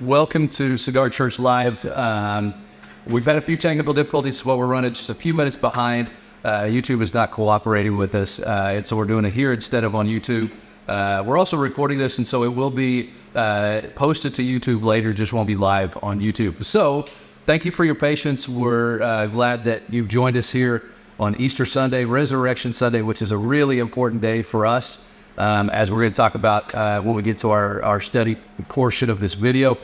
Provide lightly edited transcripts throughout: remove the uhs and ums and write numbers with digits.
Welcome to Cigar Church Live. We've had a few technical difficulties, so we're running just a few minutes behind. YouTube is not cooperating with us, and so we're doing it here instead of on YouTube. We're also recording this, and so it will be posted to YouTube later, just won't be live on YouTube. So thank you for your patience. We're glad that you've joined us here on Easter Sunday, Resurrection Sunday, which is a really important day for us. As we're going to talk about when we get to our study portion of this video.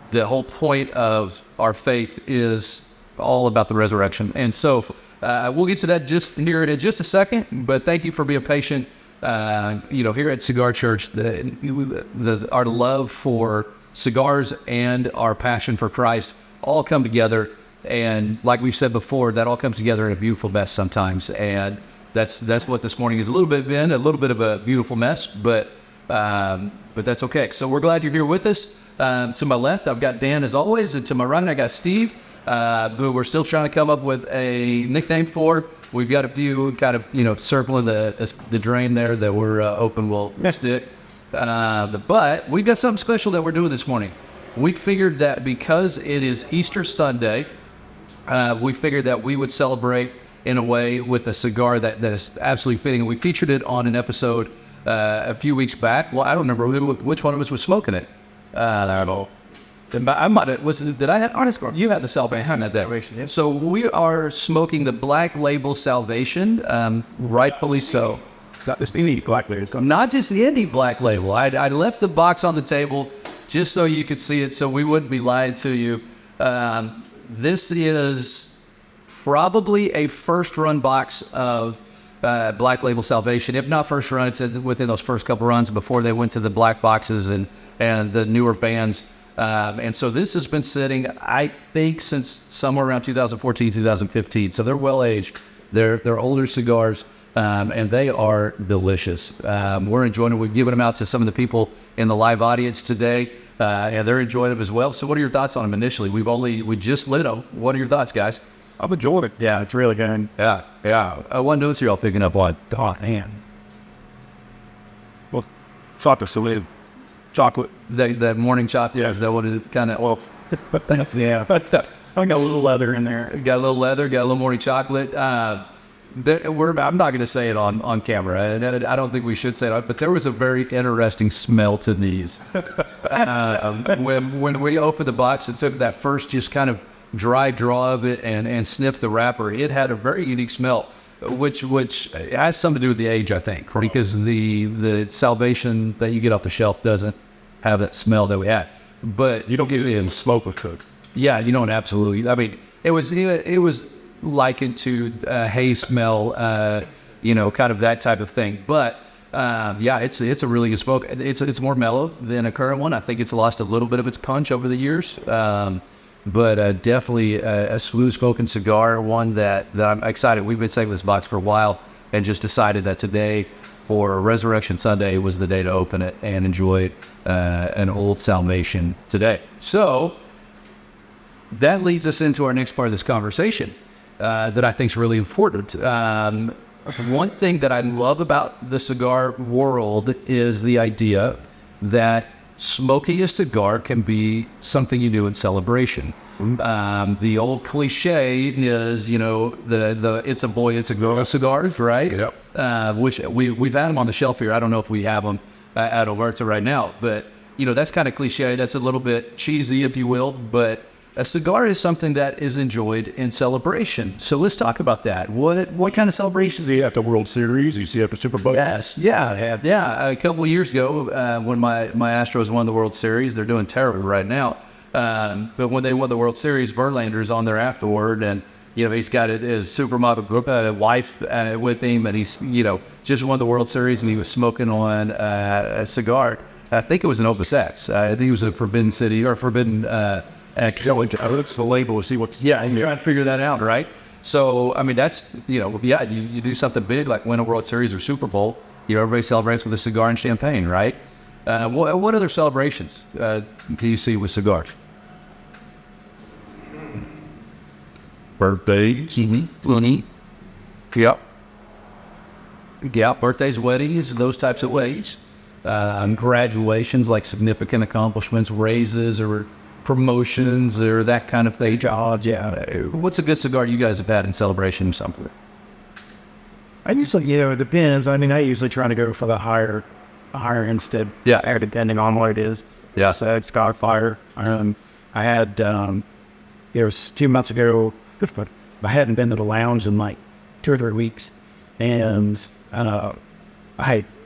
The whole point of our faith is all about the resurrection. And so we'll get to that just here in just a second, but thank you for being patient. Here at Cigar Church, our love for cigars and our passion for Christ all come together. And like we've said before, that all comes together in a beautiful mess sometimes. And that's what this morning is a little bit of a beautiful mess, but that's okay. So we're glad you're here with us. To my left, I've got Dan as always, and to my right, I got Steve, who we're still trying to come up with a nickname for. We've got a few kind of, circling the drain there that we're hoping will stick. But we've got something special that we're doing this morning. We figured that because it is Easter Sunday, we figured that we would celebrate in a way with a cigar that is absolutely fitting. We featured it on an episode a few weeks back. Well, I don't remember which one of us was smoking it. I don't know. I might have, did I have honest? You had the Salvation at that ratio. Yeah. So we are smoking the Black Label Salvation, rightfully so. Not just any Black Label. Not just any Black Label. I left the box on the table just so you could see it, so we wouldn't be lying to you. This is probably a first-run box of Black Label Salvation. If not first run, it's within those first couple runs before they went to the black boxes and the newer bands. And so this has been sitting, I think, since somewhere around 2014, 2015. So they're well-aged. They're older cigars, and they are delicious. We're enjoying it. We've given them out to some of the people in the live audience today, and they're enjoying them as well. So what are your thoughts on them initially? We just lit them. What are your thoughts, guys? I'm enjoying it. Yeah, it's really good. Yeah. What notes are y'all picking up on? Oh, man. Well, chocolate salute. Chocolate. That morning chocolate? Yeah. Is that what it kind of... Well, yeah. I got a little leather in there. Got a little leather, got a little morning chocolate. I'm not going to say it on camera. And I don't think we should say it, but there was a very interesting smell to these. When we opened the box and took that first just kind of dry draw of it and sniff the wrapper, it had a very unique smell, which has something to do with the age, I think, because the Salvation that you get off the shelf doesn't have that smell that we had. But you don't get it in smoke or cook. Yeah, absolutely. I mean, it was likened to hay smell, kind of that type of thing. But it's a really good smoke. It's more mellow than a current one. I think it's lost a little bit of its punch over the years. But definitely a smooth-spoken cigar, one that I'm excited. We've been saving this box for a while and just decided that today, for Resurrection Sunday, was the day to open it and enjoy an old Salvation today. So that leads us into our next part of this conversation that I think is really important. One thing that I love about the cigar world is the idea that smoking a cigar can be something you do in celebration. The old cliche is, it's a boy, it's a girl cigars, right? Yep. Which we've had them on the shelf here. I don't know if we have them at Alberta right now, but that's kind of cliche. That's a little bit cheesy, if you will, but a cigar is something that is enjoyed in celebration. So let's talk about that. What kind of celebrations? You see at the World Series, you see at the Super Bowl. Yes, yeah. A couple of years ago, when my Astros won the World Series, they're doing terrible right now. But when they won the World Series, Verlander's on there afterward, and he's got his supermodel wife with him, and he's just won the World Series, and he was smoking on a cigar. I think it was an Opus X. I think it was a Forbidden City or Forbidden. It's the label to see what's... Yeah, and you're trying to figure that out, right? So, I mean, that's, you do something big like win a World Series or Super Bowl, everybody celebrates with a cigar and champagne, right? What other celebrations do you see with cigars? Birthdays. Yep. Birthdays, weddings, those types of ways. graduations, like significant accomplishments, raises or promotions or that kind of thing? Jobs, yeah. What's a good cigar you guys have had in celebration of something? I usually, it depends. I mean, I usually try to go for the higher instead. Yeah. Depending on what it is. Yeah. So it's got fire. I had, it was 2 months ago, but I hadn't been to the lounge in like 2 or 3 weeks. And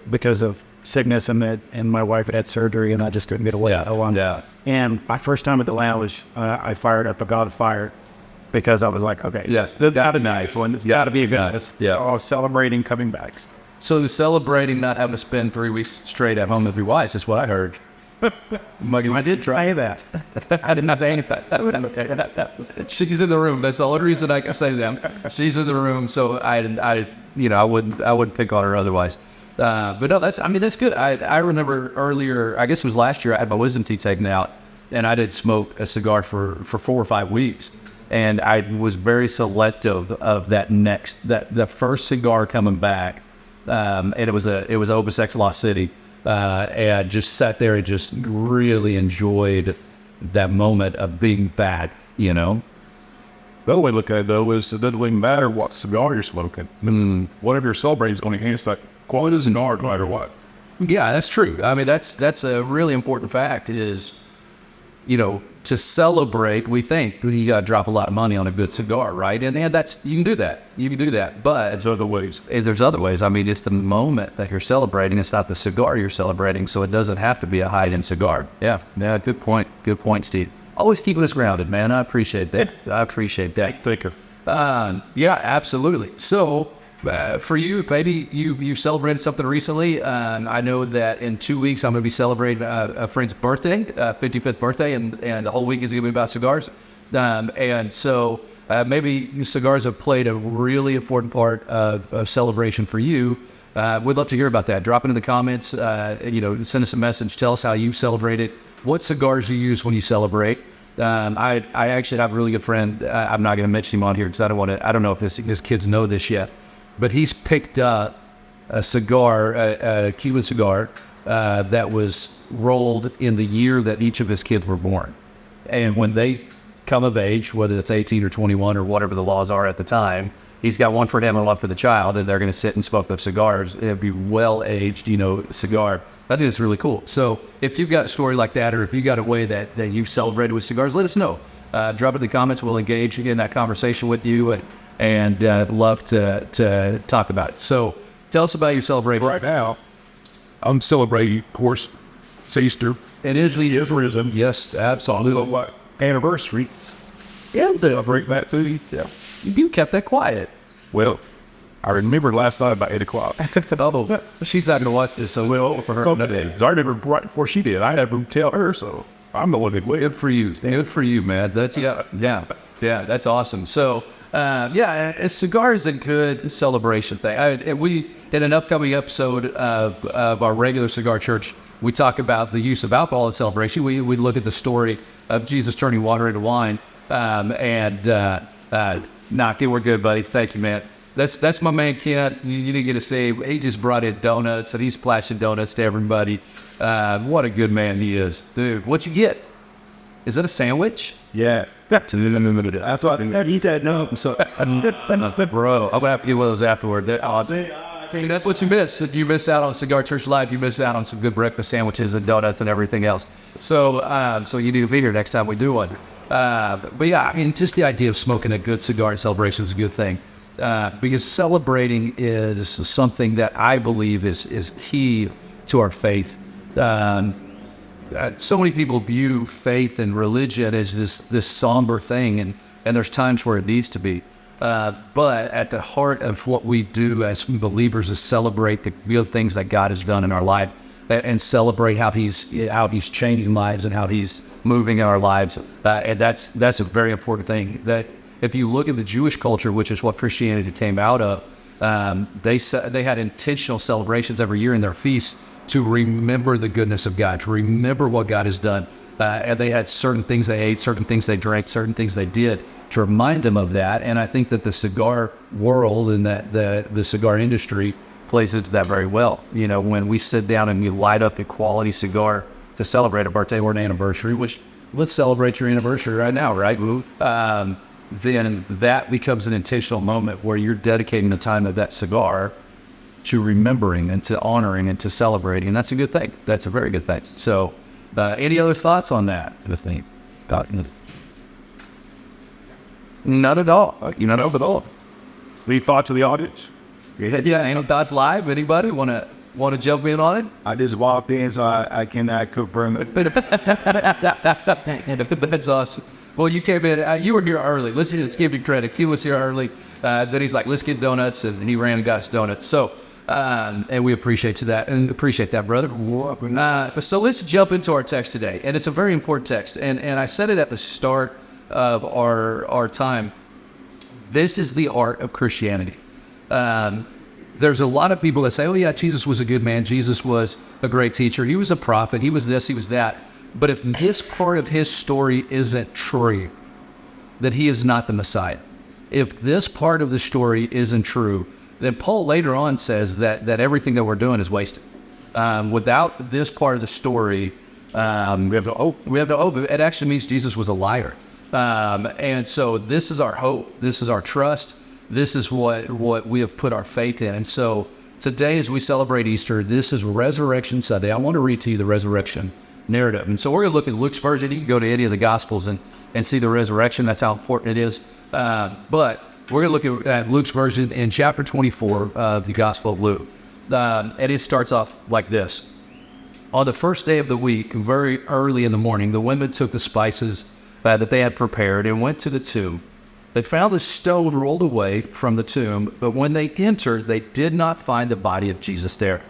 because of sickness and my wife had surgery and I just couldn't get away. Yeah. And my first time at the lounge, I fired up a God of Fire because I was like, okay, Yes, this got got a it. nice one. It's got to be a good one. Yeah. So I was celebrating coming back. So celebrating not having to spend 3 weeks straight at home with your wife is what I heard. I did say that. I did not say anything. She's in the room. That's the only reason I can say that. She's in the room, so I wouldn't pick on her otherwise. But no, that's good. I remember earlier, I guess it was last year, I had my wisdom teeth taken out, and I did smoke a cigar for 4 or 5 weeks, and I was very selective of the first cigar coming back, and it was Opus X Lost City, and I just sat there and just really enjoyed that moment of being back, you know. The other way to look at it, though, is it doesn't really matter what cigar you're smoking. Whatever you're celebrating is going to enhance that quality of the cigar no matter what. Yeah, that's true. I mean, that's a really important fact is, to celebrate, we think you got to drop a lot of money on a good cigar, right? And that's, you can do that. But There's other ways. there's other ways. I mean, it's the moment that you're celebrating. It's not the cigar you're celebrating. So it doesn't have to be a high-end cigar. Yeah. Good point, Steve. Always keeping us grounded, man. I appreciate that. Take care. Yeah, absolutely. So, for you, maybe you celebrated something recently. I know that in 2 weeks I'm going to be celebrating a friend's birthday, 55th birthday, and the whole week is going to be about cigars. And so maybe cigars have played a really important part of celebration for you. We'd love to hear about that. Drop it in the comments. Send us a message. Tell us how you celebrate it. What cigars you use when you celebrate. I actually have a really good friend. I'm not going to mention him on here because I don't know if his kids know this yet. But he's picked up a cigar, a Cuban cigar, that was rolled in the year that each of his kids were born. And when they come of age, whether it's 18 or 21 or whatever the laws are at the time, he's got one for him and one for the child, and they're going to sit and smoke those cigars. It'll be well-aged, cigar. I think it's really cool. So if you've got a story like that, or if you got a way that you've celebrated with cigars, let us know. Drop it in the comments. We'll engage in that conversation with you. And love to talk about it. So tell us about your celebration. Right now, I'm celebrating, of course, it's Easter. It is the Easterism. Yes, absolutely. So what anniversary? Yeah, celebrate that too. Yeah. You kept that quiet. Well, I remembered last night about 8 o'clock. Oh, she's not going to watch this, so well for her. Okay. Because I remember right before she did. I had to tell her, so I'm the one that went. Good for you, man. That's yeah. That's awesome. So. A cigar is a good celebration thing. We, in an upcoming episode of our regular Cigar Church, we talk about the use of alcohol in celebration. We look at the story of Jesus turning water into wine. Naki, we're good, buddy. Thank you, man. That's my man, Kent. You didn't get to say, he just brought in donuts, and he's flashing donuts to everybody. What a good man he is. Dude, what you get? Is it a sandwich? Yeah. That's what I said. He said no. So, bro, I'm gonna have to get one of those afterward. See, that's what you miss. If you miss out on Cigar Church Live, you miss out on some good breakfast sandwiches and donuts and everything else. So you need to be here next time we do one. But yeah, I mean, just the idea of smoking a good cigar in celebration is a good thing, because celebrating is something that I believe is key to our faith. So many people view faith and religion as this somber thing, and there's times where it needs to be. But at the heart of what we do as believers is celebrate the real things that God has done in our life, and celebrate how He's changing lives and how He's moving in our lives. And that's a very important thing. That if you look at the Jewish culture, which is what Christianity came out of, they had intentional celebrations every year in their feasts to remember the goodness of God, to remember what God has done. And they had certain things they ate, certain things they drank, certain things they did to remind them of that. And I think that the cigar world and that the cigar industry plays into that very well. You know, when we sit down and we light up a quality cigar to celebrate a birthday or an anniversary, which let's celebrate your anniversary right now, right? Then that becomes an intentional moment where you're dedicating the time of that cigar to remembering and to honoring and to celebrating. And that's a good thing. That's a very good thing. So any other thoughts on that? Not at all. Not at all. Any thought to the audience? Yeah, any thoughts live? Anybody want to jump in on it? I just walked in, so I cannot confirm it. That's awesome. Well, you came in. You were here early. Let's give you credit. He was here early. Then he's like, "Let's get donuts," and he ran and got us donuts. So, and we appreciate that, brother. So let's jump into our text today, and it's a very important text. And I said it at the start of our time. This is the art of Christianity. There's a lot of people that say, "Oh yeah, Jesus was a good man. Jesus was a great teacher. He was a prophet. He was this. He was that." But if this part of his story isn't true, then he is not the Messiah. If this part of the story isn't true, then Paul later on says that everything that we're doing is wasted. Without this part of the story, we have to hope. It actually means Jesus was a liar. And so this is our hope. This is our trust. This is what we have put our faith in. And so today, as we celebrate Easter, this is Resurrection Sunday. I want to read to you the resurrection narrative. And so we're going to look at Luke's version. You can go to any of the Gospels and see the resurrection. That's how important it is. But we're going to look at Luke's version in chapter 24 of the Gospel of Luke. And it starts off like this. On the first day of the week, very early in the morning, the women took the spices that they had prepared and went to the tomb. They found the stone rolled away from the tomb, but when they entered, they did not find the body of Jesus there.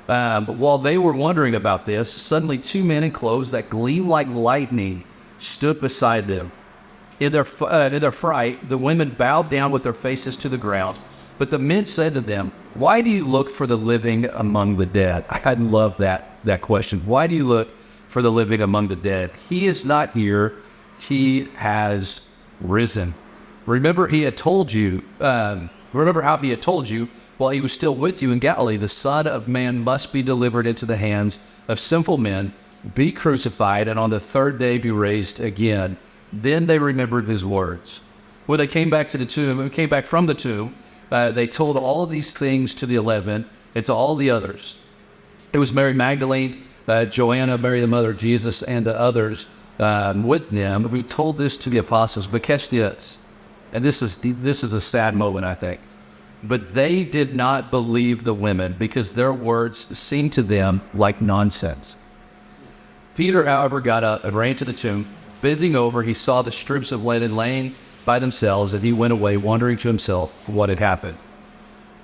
But while they were wondering about this, suddenly two men in clothes that gleamed like lightning stood beside them. In their fright, the women bowed down with their faces to the ground. But the men said to them, "Why do you look for the living among the dead?" I love that question. Why do you look for the living among the dead? He is not here. He has risen. Remember, he had told you, remember how he had told you while he was still with you in Galilee, the Son of Man must be delivered into the hands of sinful men, be crucified, and on the third day be raised again. Then they remembered his words. When they came back from the tomb, they told all of these things to the 11 and to all the others. It was Mary Magdalene, Joanna, Mary the mother of Jesus, and the others with them who told this to the apostles. But catch this, and this is a sad moment, I think. But they did not believe the women because their words seemed to them like nonsense. Peter, however, got up and ran to the tomb. Bending over, he saw the strips of linen laying by themselves, and he went away wondering to himself what had happened.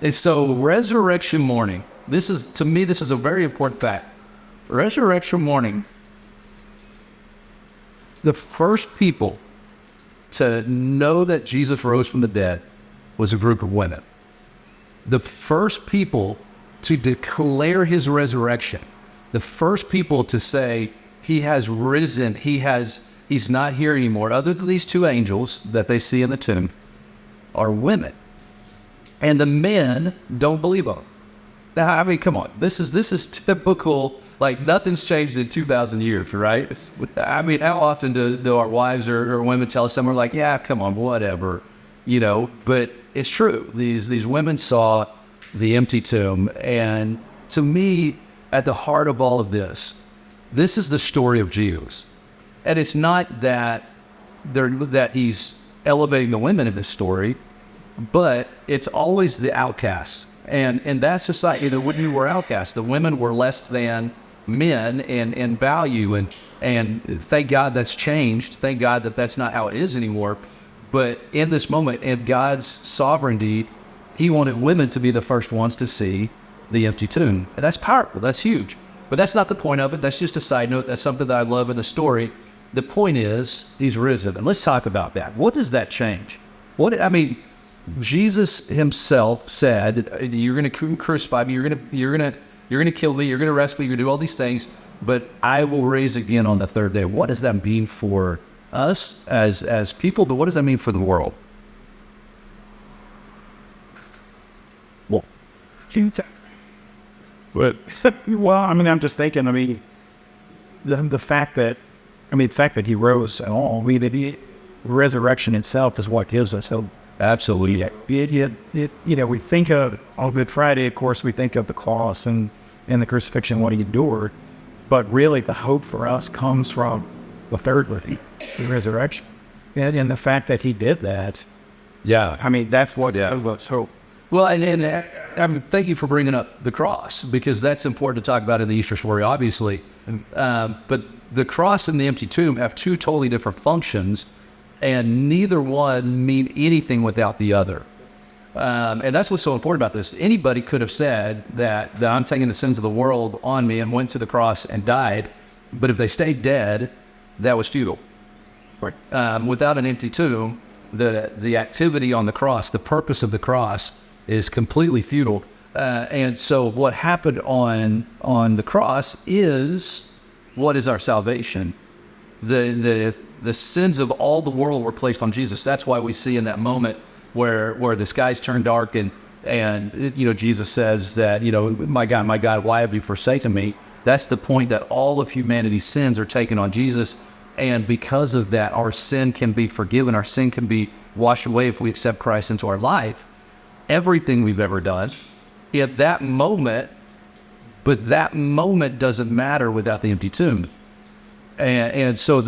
And so resurrection morning, this is a very important fact. Resurrection morning, the first people to know that Jesus rose from the dead was a group of women. The first people to declare his resurrection, the first people to say he has risen, he's not here anymore, other than these two angels that they see in the tomb, are women. And the men don't believe them. Now, I mean, come on, this is typical. Like, nothing's changed in 2,000 years, right? I mean, how often do our wives or women tell us something, we're like, yeah, come on, whatever, but it's true. These women saw the empty tomb, and to me, at the heart of all of this is the story of Jesus. And it's not that he's elevating the women in this story, but it's always the outcasts. And in that society, the women were outcasts. The women were less than men in value, and thank God that's changed. Thank God that's not how it is anymore. But in this moment, in God's sovereignty, he wanted women to be the first ones to see the empty tomb. And that's powerful. That's huge. But that's not the point of it. That's just a side note. That's something that I love in the story. The point is, he's risen. And let's talk about that. What does that change? Jesus himself said, "You're going to crucify me. You're going to kill me. You're going to arrest me. You're going to do all these things, but I will raise again on the third day." What does that mean for us as people? But what does that mean for the world? Well, But Well, I mean, I'm just thinking. I mean, the fact that, the fact that he rose at all. I mean, the resurrection itself is what gives us hope. Absolutely. We think of on Good Friday, of course, we think of the cross and the crucifixion, what he endured. But really, the hope for us comes from the third day, the resurrection, and the fact that he did that. Yeah. I mean, that's what gives us hope. Well, and thank you for bringing up the cross, because that's important to talk about in the Easter story, obviously. But the cross and the empty tomb have two totally different functions, and neither one mean anything without the other. And that's what's so important about this. Anybody could have said that I'm taking the sins of the world on me and went to the cross and died, but if they stayed dead, that was futile. Without an empty tomb, the activity on the cross, the purpose of the cross, is completely futile. And so what happened on the cross is what is our salvation. The sins of all the world were placed on Jesus. That's why we see in that moment where the skies turn dark and Jesus says that, my God, why have you forsaken me? That's the point, that all of humanity's sins are taken on Jesus. And because of that, our sin can be forgiven. Our sin can be washed away if we accept Christ into our life. Everything we've ever done at that moment, but that moment doesn't matter without the empty tomb. And so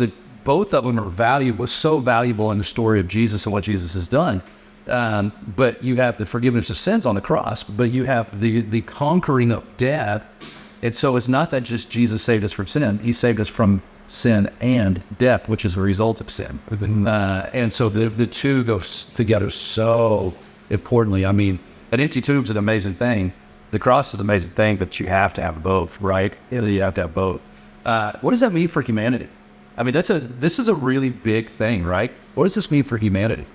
both of them was so valuable in the story of Jesus and what Jesus has done. But you have the forgiveness of sins on the cross, but you have the conquering of death. And so it's not that just Jesus saved us from sin. He saved us from sin and death, which is a result of sin. And so the two go together so importantly. I mean, an empty tomb is an amazing thing. The cross is an amazing thing, but you have to have both, right? You have to have both. What does that mean for humanity? I mean, this is a really big thing, right? What does this mean for humanity?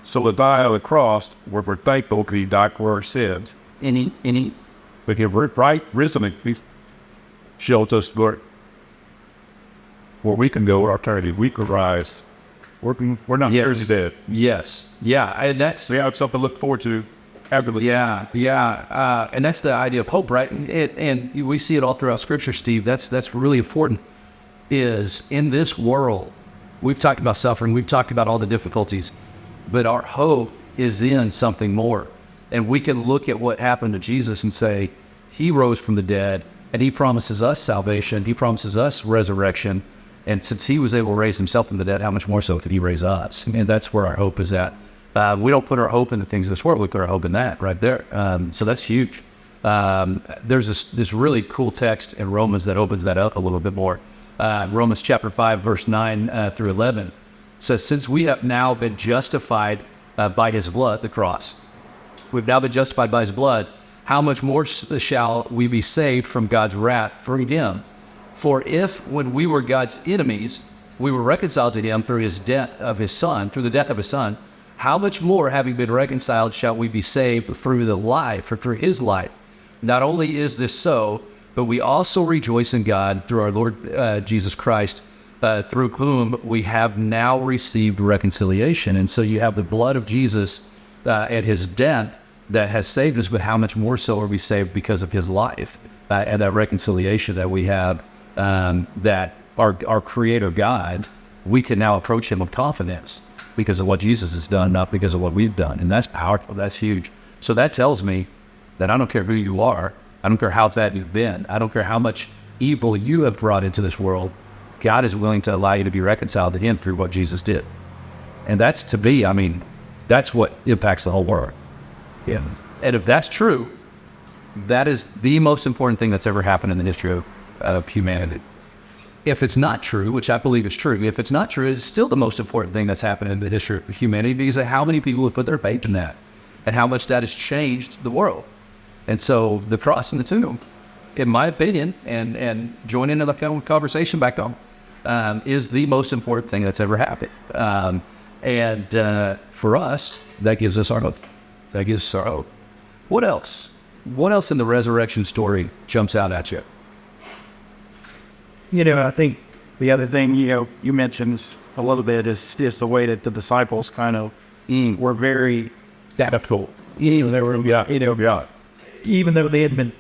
so to die on the cross, we're thankful because he died for our sins. But we're risen, he shows us where we can go, our eternity. We can rise. We're not eternally dead. Yes. Yeah. And that's... We have something to look forward to after the... Yeah. And that's the idea of hope, right? And we see it all throughout Scripture, Steve. That's really important, is in this world, we've talked about suffering, we've talked about all the difficulties, but our hope is in something more. And we can look at what happened to Jesus and say, he rose from the dead, and he promises us salvation, he promises us resurrection. And since he was able to raise himself from the dead, how much more so could he raise us? And that's where our hope is at. We don't put our hope in the things of this world, we put our hope in that right there. So that's huge. There's this really cool text in Romans that opens that up a little bit more. Romans chapter 5, verse 9 through 11 says, since we have now been justified by his blood, the cross, we've now been justified by his blood, how much more shall we be saved from God's wrath through him? For if, when we were God's enemies, we were reconciled to him through the death of his son, how much more, having been reconciled, shall we be saved through the life, or through his life? Not only is this so, but we also rejoice in God through our Lord Jesus Christ, through whom we have now received reconciliation. And so you have the blood of Jesus and his death that has saved us, but how much more so are we saved because of his life and that reconciliation that we have, that our Creator God, we can now approach him with confidence because of what Jesus has done, not because of what we've done. And that's powerful. That's huge. So that tells me that I don't care who you are. I don't care how bad you've been. I don't care how much evil you have brought into this world. God is willing to allow you to be reconciled to him through what Jesus did. And that's, to me, I mean, that's what impacts the whole world. Yeah. And if that's true, that is the most important thing that's ever happened in the history of humanity. If it's not true, which I believe is true, if it's not true, it's still the most important thing that's happened in the history of humanity, because of how many people have put their faith in that and how much that has changed the world. And so the cross and the tomb, in my opinion, and joining in the conversation back home, is the most important thing that's ever happened. And for us, that gives us our hope. That gives us our hope. What else? What else in the resurrection story jumps out at you? I think the other thing, you mentioned a little bit is the way that the disciples kind of were very difficult. They were, even though they had been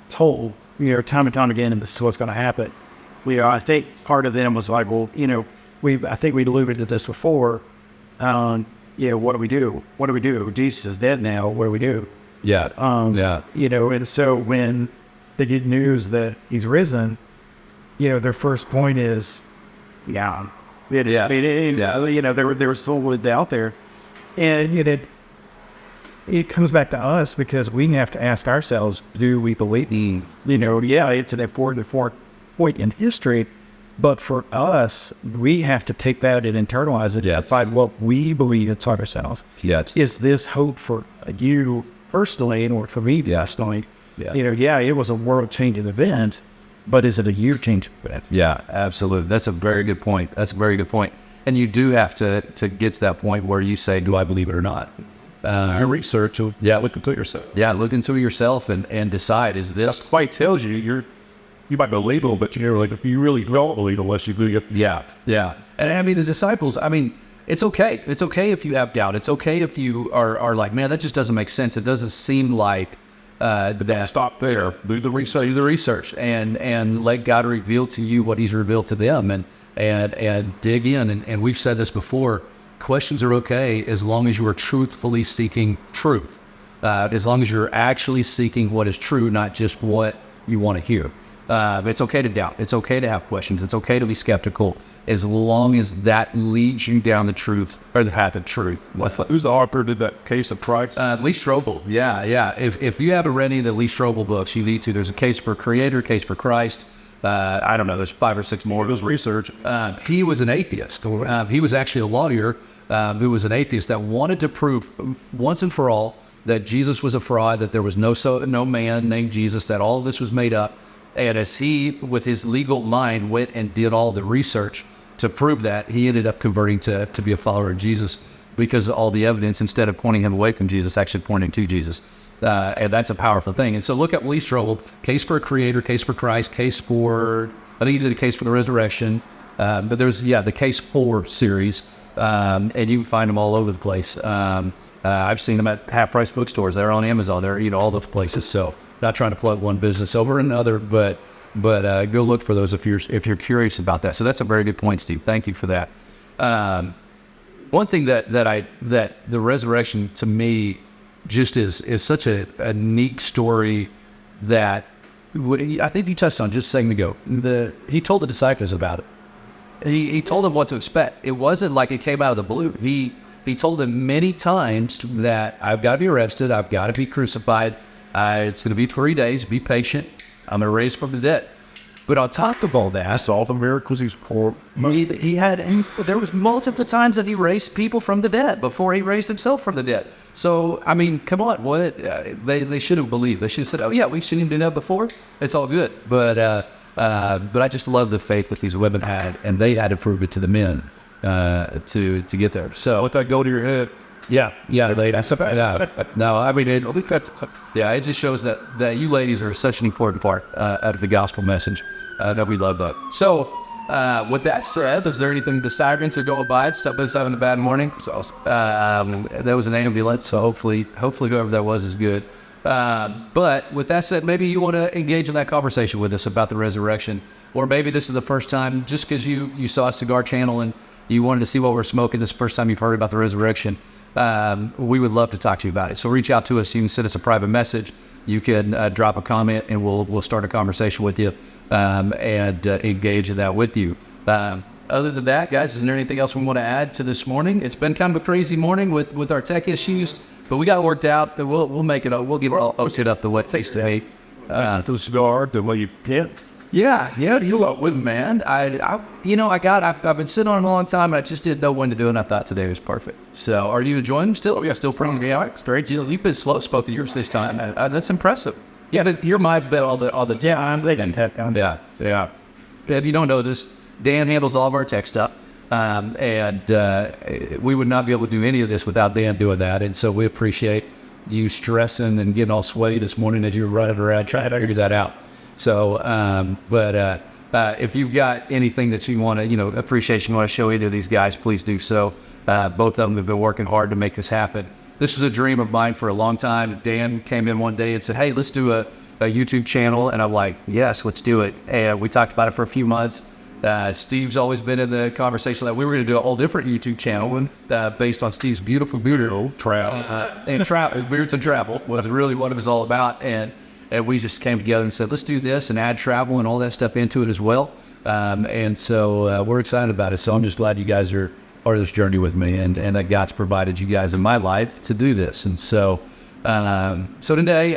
told, time and time again, and this is what's going to happen. I think part of them was like, well, I think we alluded to this before. What do we do? What do we do? Jesus is dead now. What do we do? Yeah. And so when they get news that he's risen, their first point is, there was still doubt there. And it comes back to us because we have to ask ourselves, do we believe? It's an important point in history, but for us, we have to take that and internalize it and decide what we believe inside ourselves. Yes. Is this hope for you personally or for me personally? It was a world-changing event, but is it a year-changing event? Yeah, absolutely. That's a very good point. And you do have to get to that point where you say, do I believe it or not? Research. Look into yourself. Yeah, look into yourself and decide, is this... That's why it tells you you might believe it, but if you really don't believe it unless you do it. Yeah. And I mean, the disciples, it's okay. It's okay if you have doubt. It's okay if you are like, man, that just doesn't make sense. It doesn't seem like that. Stop there. Do the research. And let God reveal to you what he's revealed to them and dig in. And we've said this before, questions are okay as long as you are truthfully seeking truth. As long as you're actually seeking what is true, not just what you want to hear. It's okay to doubt. It's okay to have questions. It's okay to be skeptical as long as that leads you down the truth or the path of truth. Who's the author of that Case of Christ? Lee Strobel. Yeah. If you haven't read any of the Lee Strobel books, you need to. There's a Case for Creator, Case for Christ. I don't know. There's 5 or 6 more. It was research. He was an atheist. He was actually a lawyer who was an atheist that wanted to prove once and for all that Jesus was a fraud, that there was no man named Jesus, that all of this was made up. And as he, with his legal mind, went and did all the research to prove that, he ended up converting to be a follower of Jesus because all the evidence, instead of pointing him away from Jesus, actually pointing to Jesus. And that's a powerful thing. And so look at Lee Strobel, Case for a Creator, Case for Christ, Case for, I think he did a Case for the Resurrection. But there's, the Case for series. And you can find them all over the place. I've seen them at half-price bookstores. They're on Amazon. They're, all those places. So not trying to plug one business over another, but go look for those if you're curious about that. So that's a very good point, Steve. Thank you for that. One thing that the resurrection to me just is such a neat story that I think you touched on just a second ago. He told the disciples about it. He told them what to expect. It wasn't like it came out of the blue. He told them many times that I've got to be arrested. I've got to be crucified. It's going to be 3 days. Be patient. I'm going to raise from the dead. But on top of all that, that's all the miracles he's performed. There was multiple times that he raised people from the dead before he raised himself from the dead. So, come on, what they should have believed. They should have said, oh yeah, we've seen him do that before. It's all good. But I just love the faith that these women had, and they had to prove it to the men to get there. So let that go to your head. Yeah, that's about it. No, it just shows that you ladies are such an important part of the gospel message. That we love that. So, with that said, is there anything the sirens are going by? Stop us having a bad morning. So, that was an ambulance, so hopefully whoever that was is good. But with that said, maybe you want to engage in that conversation with us about the resurrection, or maybe this is the first time, just because you saw a Cigar channel and you wanted to see what we're smoking. This is the first time you've heard about the resurrection. We would love to talk to you about it. So reach out to us. You can send us a private message. You can drop a comment, and we'll start a conversation with you and engage in that with you. Other than that, guys, is there anything else we want to add to this morning? It's been kind of a crazy morning with our tech issues, but we got it worked out. We'll make it up. We'll post it up the face today. The cigar, the way you hit. Yeah, you up with man. I've been sitting on it a long time, and I just didn't know when to do it, and I thought today was perfect. So, are you enjoying them still? Yeah, still pretty straight. You've been slow spoken yours this time. That's impressive. Yeah, but your mind's been all the time. They didn't have down. Yeah. If you don't know this, Dan handles all of our tech stuff, and we would not be able to do any of this without Dan doing that. And so we appreciate you stressing and getting all sweaty this morning as you were running around trying to figure that out. So, if you've got anything that you want to, appreciation you want to show either of these guys, please do so. Both of them have been working hard to make this happen. this was a dream of mine for a long time. Dan came in one day and said, hey, let's do a YouTube channel. And I'm like, yes, let's do it. And we talked about it for a few months. Steve's always been in the conversation that we were going to do a whole different YouTube channel based on Steve's beautiful Travel. and travel. Beards and travel was really what it was all about. And we just came together and said, let's do this and add travel and all that stuff into it as well. And so we're excited about it. So I'm just glad you guys are part of this journey with me, and that God's provided you guys in my life to do this. And so, so today,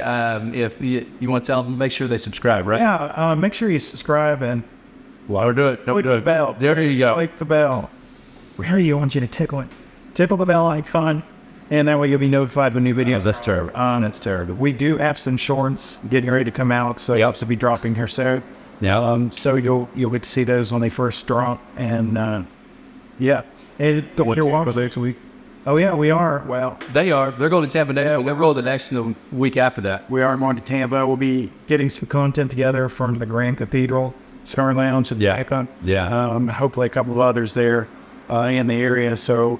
if you want to tell them, make sure they subscribe, right? Yeah, make sure you subscribe and Well, do it. click the bell. There you go. Click the bell. Really, I want you to tickle it. Tickle the bell like fun, and that way you'll be notified when new videos. Oh, that's terrible. That's terrible. We do have some shorts getting ready to come out, so you'll be dropping here soon. Yeah. So you'll get to see those when they first drop, and yeah. And you're welcome. Next week. Oh yeah, we are. Well, They're going to Tampa next. They'll roll the next week after that. we are going to Tampa. We'll be getting some content together from the Grand Cathedral, Cigar Lounge, and Tampa. Yeah. Hopefully a couple of others there in the area. So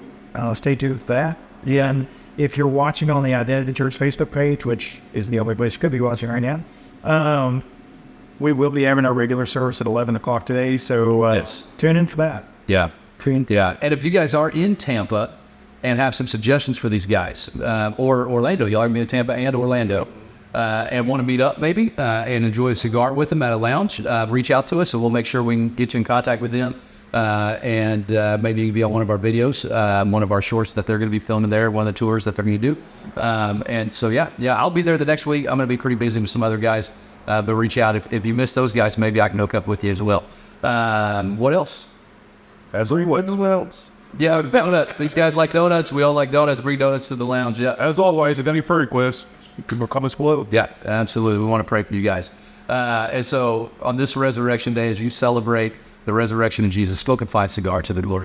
stay tuned with that. Yeah, and if you're watching on the Identity Church Facebook page, which is the only place you could be watching right now, we will be having our regular service at 11 o'clock today. So Yes. tune in for that. Yeah. Yeah. And if you guys are in Tampa and have some suggestions for these guys, or Orlando, y'all are going to be in Tampa and Orlando, and want to meet up maybe and enjoy a cigar with them at a lounge, reach out to us and we'll make sure we can get you in contact with them. And maybe you can be on one of our videos, one of our shorts that they're going to be filming there, one of the tours that they're going to do. And so, yeah, I'll be there the next week. I'm going to be pretty busy with some other guys, but reach out. If you miss those guys, maybe I can hook up with you as well. What else? As always. Yeah, donuts. These guys like donuts. We all like donuts. Bring donuts to the lounge. Yeah. As always, if any further requests, you can comments below. Yeah, absolutely. We want to pray for you guys. And so on this resurrection day, as you celebrate the resurrection of Jesus, go and find cigar to the glory.